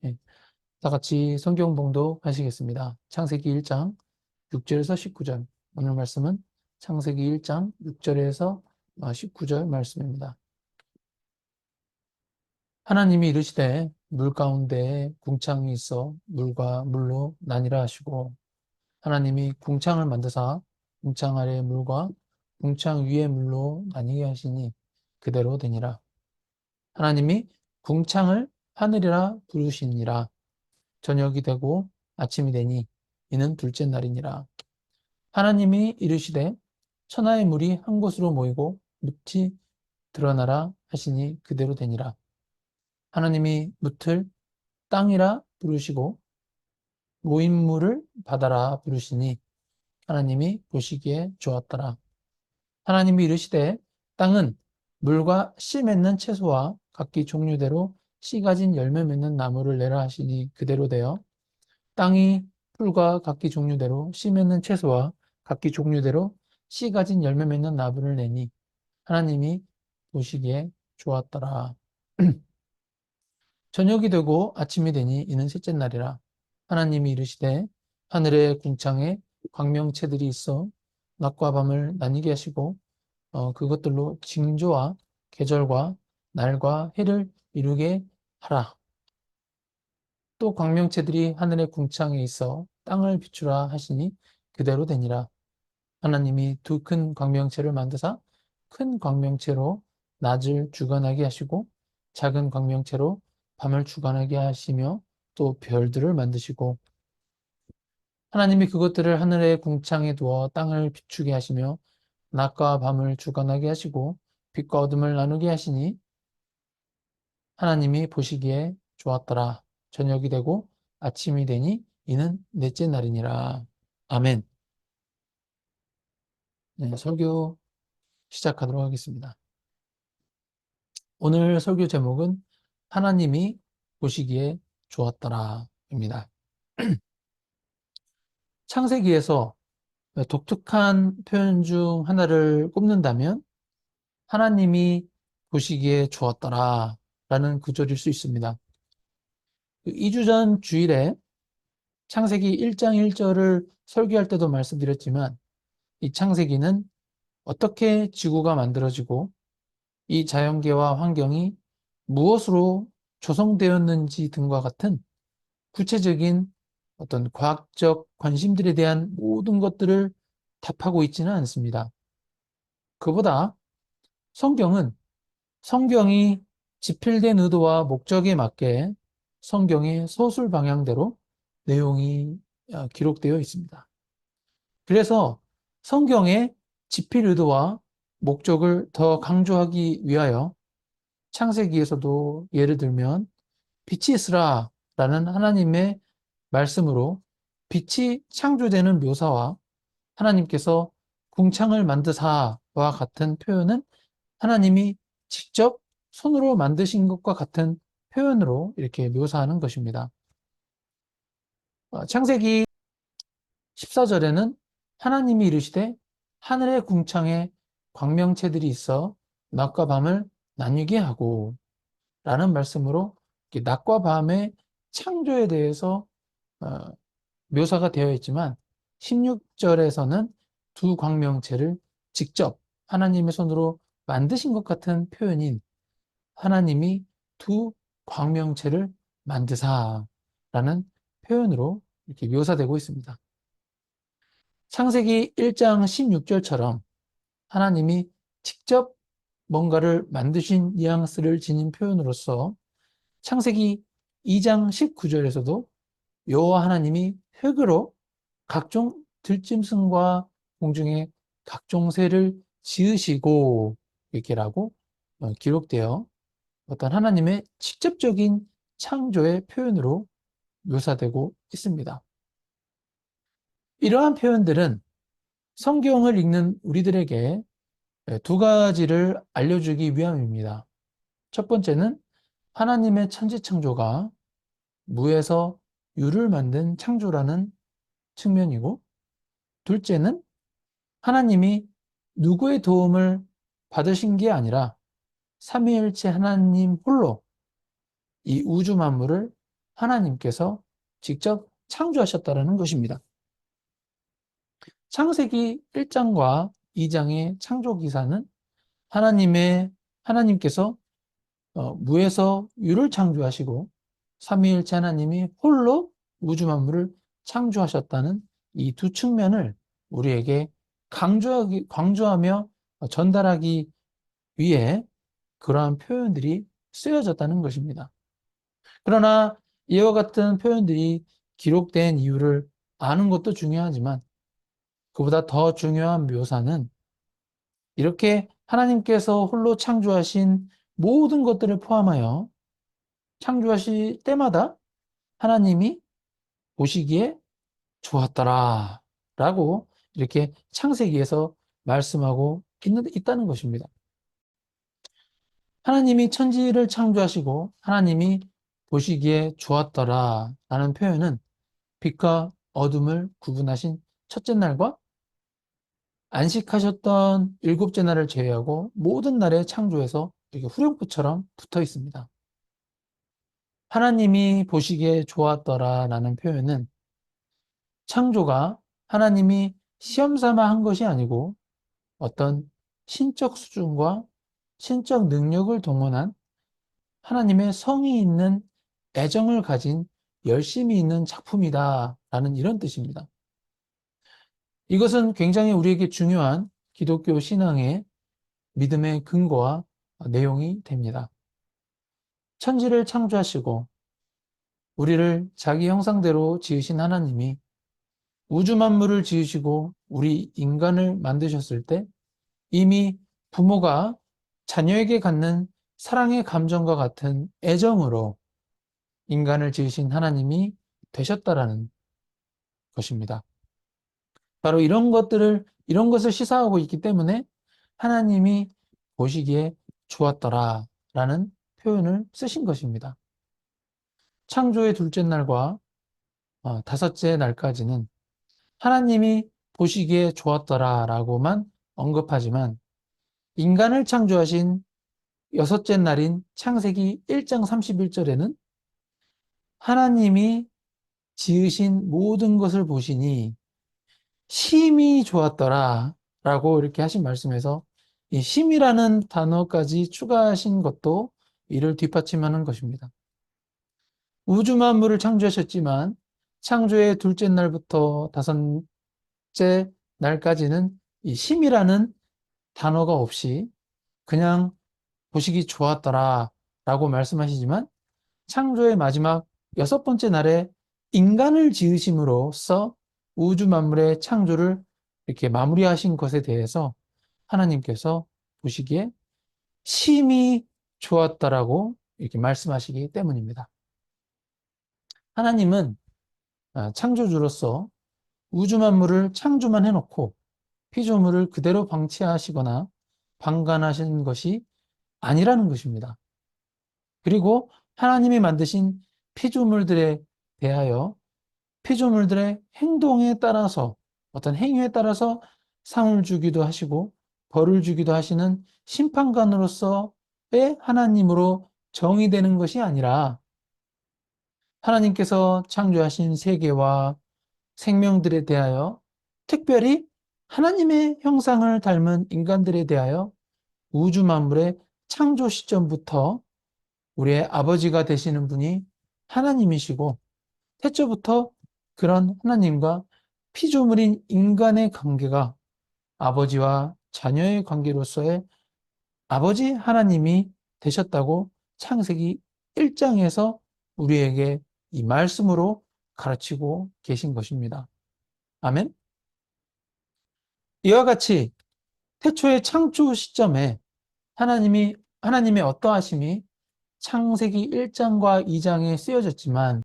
예. 다 같이 성경 봉독 하시겠습니다. 창세기 1장 6절에서 19절. 오늘 말씀은 창세기 1장 6절에서 19절 말씀입니다. 하나님이 이르시되 물 가운데에 궁창이 있어 물과 물로 나뉘라 하시고, 하나님이 궁창을 만드사 궁창 아래의 물과 궁창 위의 물로 나뉘게 하시니 그대로 되니라. 하나님이 궁창을 하늘이라 부르시니라. 저녁이 되고 아침이 되니 이는 둘째 날이니라. 하나님이 이르시되 천하의 물이 한 곳으로 모이고 묻이 드러나라 하시니 그대로 되니라. 하나님이 묻을 땅이라 부르시고 모인 물을 바다라 부르시니 하나님이 보시기에 좋았더라. 하나님이 이르시되 땅은 물과 씨 맺는 채소와 각기 종류대로 씨 가진 열매 맺는 나무를 내라 하시니 그대로 되어 땅이 풀과 각기 종류대로 씨 맺는 채소와 각기 종류대로 씨 가진 열매 맺는 나무를 내니 하나님이 보시기에 좋았더라. 저녁이 되고 아침이 되니 이는 셋째 날이라. 하나님이 이르시되 하늘의 궁창에 광명체들이 있어 낮과 밤을 나뉘게 하시고 그것들로 징조와 계절과 날과 해를 이루게 하라. 또 광명체들이 하늘의 궁창에 있어 땅을 비추라 하시니 그대로 되니라. 하나님이 두 큰 광명체를 만드사 큰 광명체로 낮을 주관하게 하시고 작은 광명체로 밤을 주관하게 하시며 또 별들을 만드시고, 하나님이 그것들을 하늘의 궁창에 두어 땅을 비추게 하시며 낮과 밤을 주관하게 하시고 빛과 어둠을 나누게 하시니 하나님이 보시기에 좋았더라. 저녁이 되고 아침이 되니 이는 넷째 날이니라. 아멘. 네, 설교 시작하도록 하겠습니다. 오늘 설교 제목은 하나님이 보시기에 좋았더라입니다. 창세기에서 독특한 표현 중 하나를 꼽는다면 하나님이 보시기에 좋았더라라는 구절일 수 있습니다. 2주 전 주일에 창세기 1장 1절을 설교할 때도 말씀드렸지만, 이 창세기는 어떻게 지구가 만들어지고 이 자연계와 환경이 무엇으로 조성되었는지 등과 같은 구체적인 어떤 과학적 관심들에 대한 모든 것들을 답하고 있지는 않습니다. 그보다 성경은 성경이 집필된 의도와 목적에 맞게 성경의 서술 방향대로 내용이 기록되어 있습니다. 그래서 성경의 집필 의도와 목적을 더 강조하기 위하여 창세기에서도 예를 들면 빛이 있으라 라는 하나님의 말씀으로 빛이 창조되는 묘사와 하나님께서 궁창을 만드사와 같은 표현은 하나님이 직접 손으로 만드신 것과 같은 표현으로 이렇게 묘사하는 것입니다. 창세기 14절에는 하나님이 이르시되 하늘의 궁창에 광명체들이 있어 낮과 밤을 나뉘게 하고 라는 말씀으로 낮과 밤의 창조에 대해서 묘사가 되어 있지만, 16절에서는 두 광명체를 직접 하나님의 손으로 만드신 것 같은 표현인 하나님이 두 광명체를 만드사라는 표현으로 이렇게 묘사되고 있습니다. 창세기 1장 16절처럼 하나님이 직접 뭔가를 만드신 뉘앙스를 지닌 표현으로서 창세기 2장 19절에서도 여호와 하나님이 흙으로 각종 들짐승과 공중의 각종 새를 지으시고 이렇게라고 기록되어 어떤 하나님의 직접적인 창조의 표현으로 묘사되고 있습니다. 이러한 표현들은 성경을 읽는 우리들에게 두 가지를 알려주기 위함입니다. 첫 번째는 하나님의 천지창조가 무에서 유를 만든 창조라는 측면이고, 둘째는 하나님이 누구의 도움을 받으신 게 아니라 삼위일체 하나님 홀로 이 우주 만물을 하나님께서 직접 창조하셨다는 것입니다. 창세기 1장과 2장의 창조 기사는 하나님께서 무에서 유를 창조하시고 삼위일체 하나님이 홀로 우주 만물을 창조하셨다는 이 두 측면을 우리에게 강조하며 전달하기 위해 그러한 표현들이 쓰여졌다는 것입니다. 그러나 이와 같은 표현들이 기록된 이유를 아는 것도 중요하지만 그보다 더 중요한 묘사는 이렇게 하나님께서 홀로 창조하신 모든 것들을 포함하여 창조하실 때마다 하나님이 보시기에 좋았더라 라고 이렇게 창세기에서 말씀하고 있다는 것입니다. 하나님이 천지를 창조하시고 하나님이 보시기에 좋았더라 라는 표현은 빛과 어둠을 구분하신 첫째 날과 안식하셨던 일곱째 날을 제외하고 모든 날의 창조에서 이렇게 후렴구처럼 붙어 있습니다. 하나님이 보시기에 좋았더라 라는 표현은 창조가 하나님이 시험 삼아 한 것이 아니고 어떤 신적 수준과 신적 능력을 동원한 하나님의 성이 있는 애정을 가진 열심이 있는 작품이다 라는 이런 뜻입니다. 이것은 굉장히 우리에게 중요한 기독교 신앙의 믿음의 근거와 내용이 됩니다. 천지를 창조하시고 우리를 자기 형상대로 지으신 하나님이 우주 만물을 지으시고 우리 인간을 만드셨을 때 이미 부모가 자녀에게 갖는 사랑의 감정과 같은 애정으로 인간을 지으신 하나님이 되셨다라는 것입니다. 바로 이런 것을 시사하고 있기 때문에 하나님이 보시기에 좋았더라 라는 표현을 쓰신 것입니다. 창조의 둘째 날과 다섯째 날까지는 하나님이 보시기에 좋았더라 라고만 언급하지만 인간을 창조하신 여섯째 날인 창세기 1장 31절에는 하나님이 지으신 모든 것을 보시니 심히 좋았더라 라고 이렇게 하신 말씀에서 이 심이라는 단어까지 추가하신 것도 이를 뒷받침하는 것입니다. 우주 만물을 창조하셨지만 창조의 둘째 날부터 다섯째 날까지는 이 심이라는 단어가 없이 그냥 보시기 좋았더라 라고 말씀하시지만 창조의 마지막 여섯 번째 날에 인간을 지으심으로써 우주 만물의 창조를 이렇게 마무리하신 것에 대해서 하나님께서 보시기에 심히 좋았다라고 이렇게 말씀하시기 때문입니다. 하나님은 창조주로서 우주 만물을 창조만 해놓고 피조물을 그대로 방치하시거나 방관하신 것이 아니라는 것입니다. 그리고 하나님이 만드신 피조물들에 대하여 피조물들의 행동에 따라서 어떤 행위에 따라서 상을 주기도 하시고 벌을 주기도 하시는 심판관으로서의 하나님으로 정의되는 것이 아니라 하나님께서 창조하신 세계와 생명들에 대하여 특별히 하나님의 형상을 닮은 인간들에 대하여 우주 만물의 창조 시점부터 우리의 아버지가 되시는 분이 하나님이시고 태초부터 그런 하나님과 피조물인 인간의 관계가 아버지와 자녀의 관계로서의 아버지 하나님이 되셨다고 창세기 1장에서 우리에게 이 말씀으로 가르치고 계신 것입니다. 아멘. 이와 같이 태초의 창조 시점에 하나님의 어떠하심이 창세기 1장과 2장에 쓰여졌지만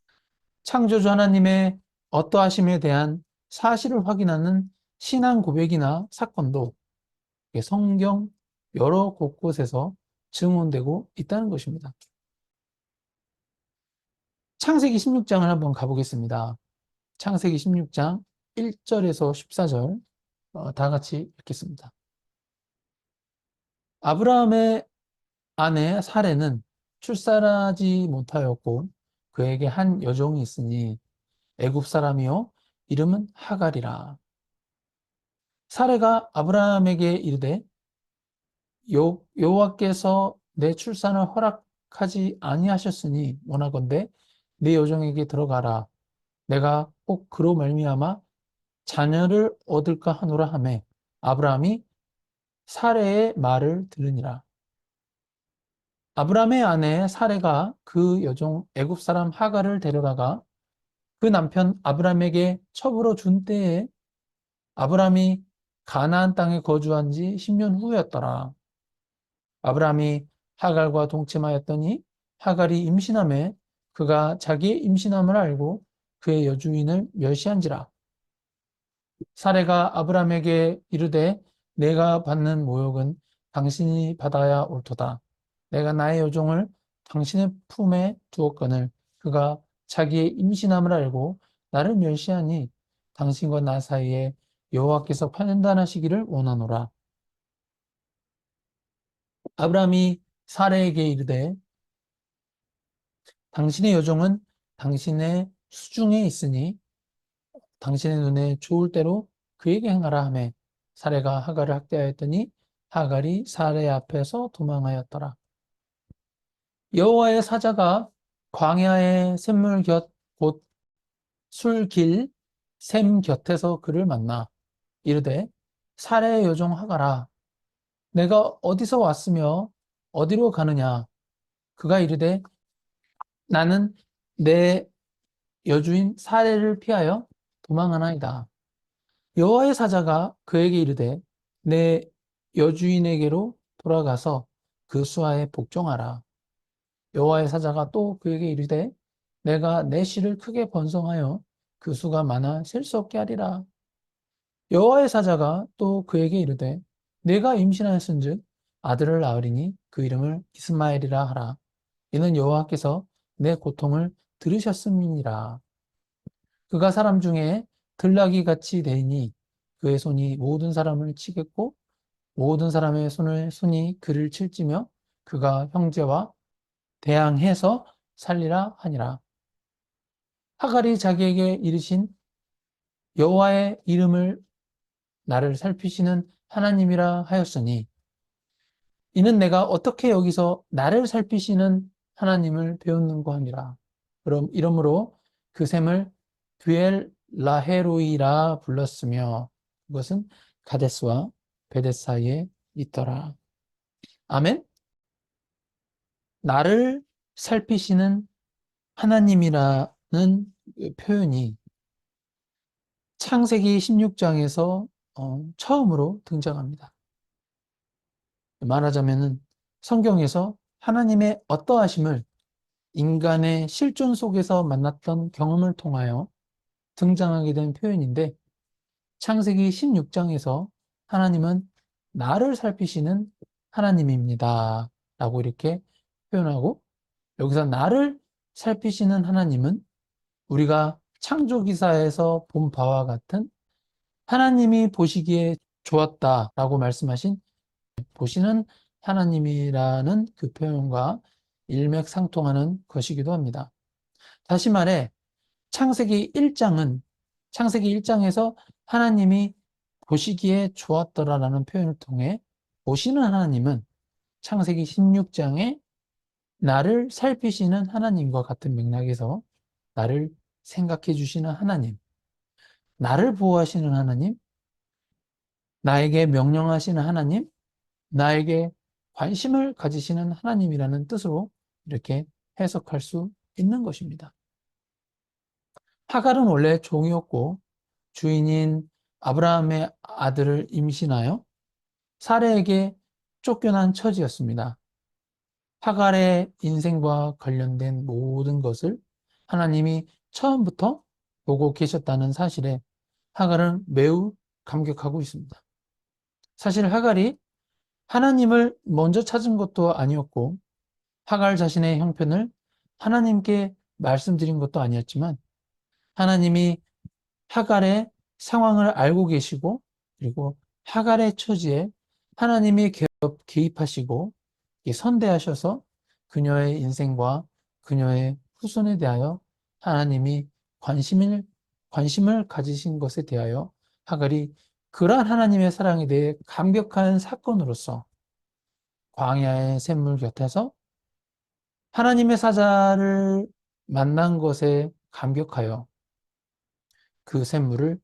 창조주 하나님의 어떠하심에 대한 사실을 확인하는 신앙 고백이나 사건도 성경 여러 곳곳에서 증언되고 있다는 것입니다. 창세기 16장을 한번 가보겠습니다. 창세기 16장 1절에서 14절 다 같이 읽겠습니다. 아브라함의 아내 사레는 출산하지 못하였고 그에게 한 여종이 있으니 애굽 사람이요 이름은 하갈이라. 사레가 아브라함에게 이르되 여호와께서 내 출산을 허락하지 아니하셨으니 원하건대 네 여종에게 들어가라. 내가 꼭 그로 말미암아 자녀를 얻을까 하노라 하매 아브라함이 사레의 말을 들으니라. 아브라함의 아내 사레가 그 여종 애굽 사람 하갈을 데려다가 그 남편 아브라함에게 첩으로 준 때에 아브라함이 가나안 땅에 거주한 지 10년 후였더라. 아브라함이 하갈과 동침하였더니 하갈이 임신하매 그가 자기의 임신함을 알고 그의 여주인을 멸시한지라. 사레가 아브라함에게 이르되 내가 받는 모욕은 당신이 받아야 옳도다. 내가 나의 여종을 당신의 품에 두었거늘 그가 자기의 임신함을 알고 나를 멸시하니 당신과 나 사이에 여호와께서 판단하시기를 원하노라. 아브라함이 사레에게 이르되 당신의 여종은 당신의 수중에 있으니 당신의 눈에 좋을 대로 그에게 행하라 하매 사레가 하갈을 학대하였더니 하갈이 사레 앞에서 도망하였더라. 여호와의 사자가 광야의 샘물 곁 곧 술길 샘 곁에서 그를 만나 이르되 사레의 여종 하갈아 내가 어디서 왔으며 어디로 가느냐 그가 이르되 나는 내 여주인 사레를 피하여 도망하나이다. 여호와의 사자가 그에게 이르되 내 여주인에게로 돌아가서 그 수하에 복종하라. 여호와의 사자가 또 그에게 이르되 내가 내 씨를 크게 번성하여 그 수가 많아 셀 수 없게 하리라. 여호와의 사자가 또 그에게 이르되 내가 임신하였은즉 아들을 낳으리니 그 이름을 이스마엘이라 하라. 이는 여호와께서 내 고통을 들으셨음이니라. 그가 사람 중에 들나귀 같이 되니 그의 손이 모든 사람을 치겠고 모든 사람의 손이 그를 칠지며 그가 형제와 대항해서 살리라 하니라. 하갈이 자기에게 이르신 여호와의 이름을 나를 살피시는 하나님이라 하였으니 이는 내가 어떻게 여기서 나를 살피시는 하나님을 배웠는고 하니라. 그럼 이러므로 그 샘을 브엘 라헤로이라 불렀으며 그것은 가데스와 베데 사이에 있더라. 아멘. 나를 살피시는 하나님이라는 표현이 창세기 16장에서 처음으로 등장합니다. 말하자면 성경에서 하나님의 어떠하심을 인간의 실존 속에서 만났던 경험을 통하여 등장하게 된 표현인데 창세기 16장에서 하나님은 나를 살피시는 하나님입니다. 라고 이렇게 표현하고 여기서 나를 살피시는 하나님은 우리가 창조기사에서 본 바와 같은 하나님이 보시기에 좋았다라고 말씀하신 보시는 하나님이라는 그 표현과 일맥상통하는 것이기도 합니다. 다시 말해 창세기 1장에서 하나님이 보시기에 좋았더라라는 표현을 통해 보시는 하나님은 창세기 16장에 나를 살피시는 하나님과 같은 맥락에서 나를 생각해 주시는 하나님, 나를 보호하시는 하나님, 나에게 명령하시는 하나님, 나에게 관심을 가지시는 하나님이라는 뜻으로 이렇게 해석할 수 있는 것입니다. 하갈은 원래 종이었고 주인인 아브라함의 아들을 임신하여 사레에게 쫓겨난 처지였습니다. 하갈의 인생과 관련된 모든 것을 하나님이 처음부터 보고 계셨다는 사실에 하갈은 매우 감격하고 있습니다. 사실 하갈이 하나님을 먼저 찾은 것도 아니었고 하갈 자신의 형편을 하나님께 말씀드린 것도 아니었지만 하나님이 하갈의 상황을 알고 계시고 그리고 하갈의 처지에 하나님이 개입하시고 선대하셔서 그녀의 인생과 그녀의 후손에 대하여 하나님이 관심을 가지신 것에 대하여 하갈이 그러한 하나님의 사랑에 대해 감격한 사건으로서 광야의 샘물 곁에서 하나님의 사자를 만난 것에 감격하여 그 샘물을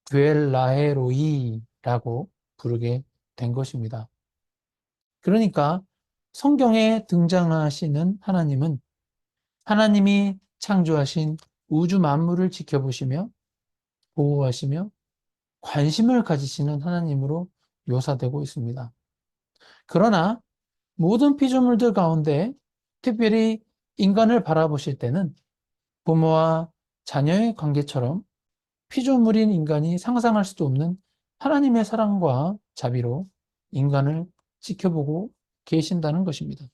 브엘라헤로이라고 부르게 된 것입니다. 그러니까 성경에 등장하시는 하나님은 하나님이 창조하신 우주 만물을 지켜보시며 보호하시며 관심을 가지시는 하나님으로 묘사되고 있습니다. 그러나 모든 피조물들 가운데 특별히 인간을 바라보실 때는 부모와 자녀의 관계처럼 피조물인 인간이 상상할 수도 없는 하나님의 사랑과 자비로 인간을 지켜보고 계신다는 것입니다.